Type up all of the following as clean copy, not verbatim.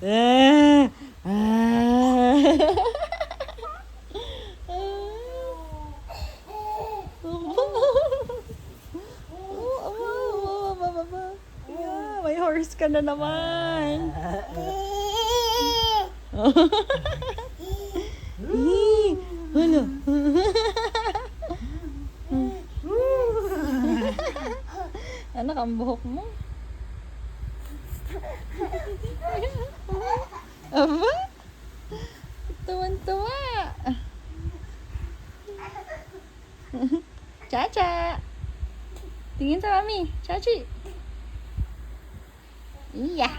Ah, ah. Yeah, may horse ka na naman. Hala. Anak, ang buhok mo. Aba? Tuwan-tuwa. Chacha. Tingin sa mami. Chachi. Iya.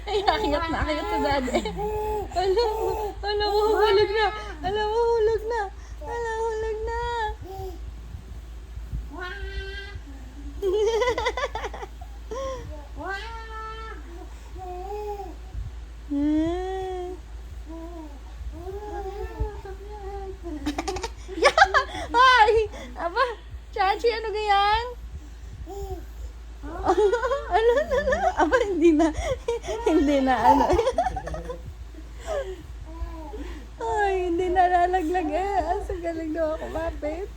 Ay, akiyat na sa dade. Alam mo, hulog na. Alam mo, hulog na. Alam, hulog na. Ay! Aba, Chachi, ano ganyan? Ano? Aba, hindi na. Hindi na, ano. Ay, hindi na lalaglag eh. Asa galing daw ako, mapit.